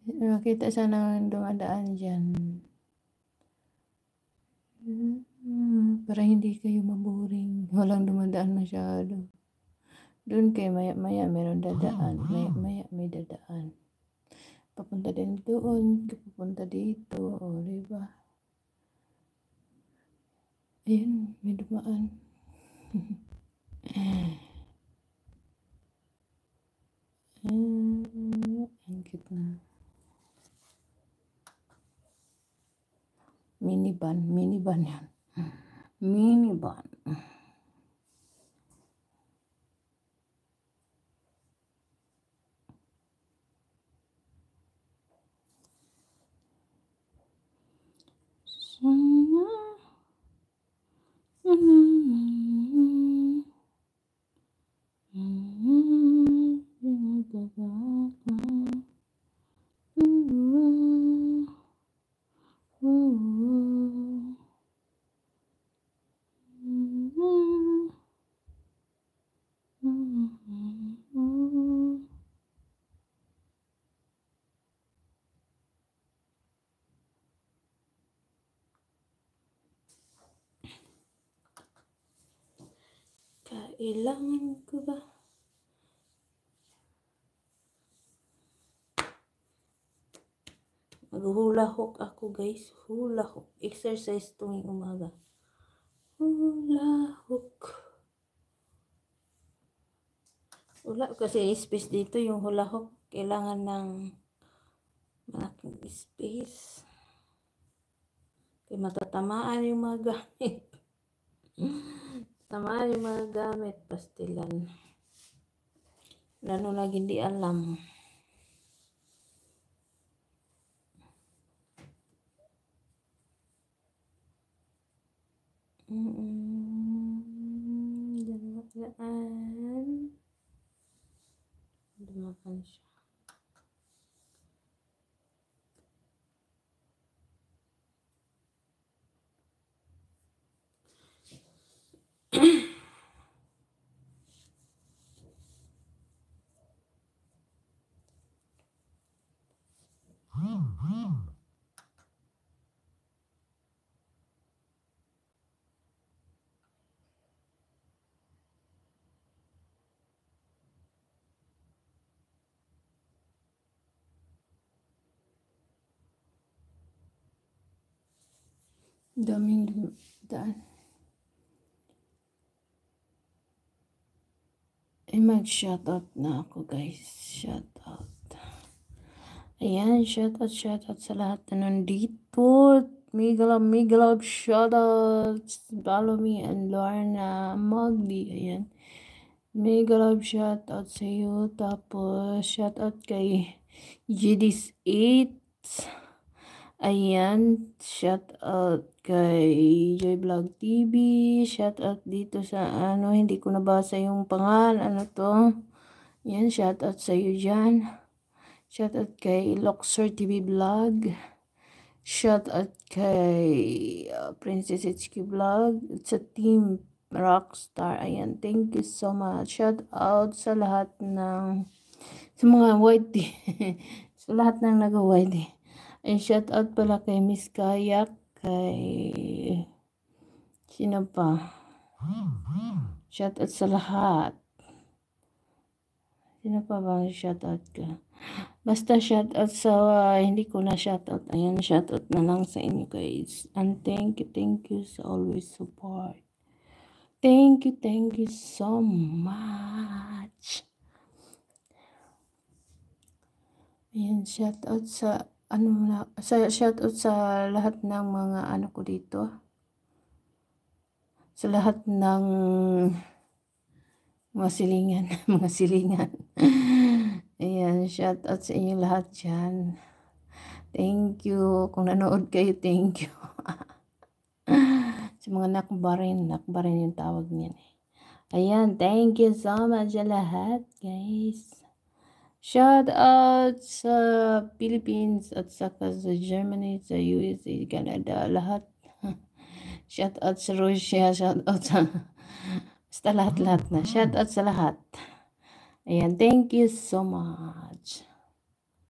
Makita sana dumadaan dyan. Para hindi kayo maboring. Walang dumadaan masyado. Doon kayo maya-maya meron dadaan. Maya-maya may dadaan. Papunta din doon. Papunta dito. O, diba? Ayun, may dumaan. Ang cute na. Minivan yan. Minivan. Kailangan ko ba? Mag-hula hook ako guys. Hula hook. Exercise tuwing umaga. Hula hook. Wala kasi space dito yung hula hook. Kailangan ng malaking space. Kaya matatamaan yung mga gamit. Tamaan yung mga gamit. Pastilan. Lalo na hindi alam. Dumakan siya. Daming daan. Mag-shoutout na ako guys. Shoutout. Ayan, shoutout sa lahat na nandito. Mega love shoutout. Follow me and Lorna Magdi. Ayan. Mega love shoutout sa iyo. Tapos, shoutout kay GDS8. Ayan, shout out kay Joy Vlog TV, shout out dito sa hindi ko nabasa yung pangalan, to. Ayan, shout out sa iyo dyan. Shout out kay Luxor TV Vlog. Shout out kay Princess HQ Vlog. Sa Team Rockstar. Ayan, thank you so much. Shout out sa lahat ng sa mga white sa lahat ng nag-white. And shout out pala kay Miss Kayak, kay sino pa? Shout out sa lahat. Sino pa bang shout out ka? Basta shout out sa hindi ko na shout out. Ayan, shout out na lang sa inyo guys. And thank you sa always support. Thank you so much. Ayan, shout out sa shoutout sa lahat ng mga ko dito. Sa lahat ng mga silingan, mga silingan. Ayan, shoutout sa inyo lahat dyan. Thank you. Kung nanood kayo, thank you. Sa mga nakbarin yung tawag niyan. Ayan, thank you so much sa lahat, guys. Shout out sa Philippines at saka sa Germany, sa USA, Canada, lahat. Shout out sa Russia, shout out sa basta lahat na. Shout out sa lahat. Ayan, thank you so much.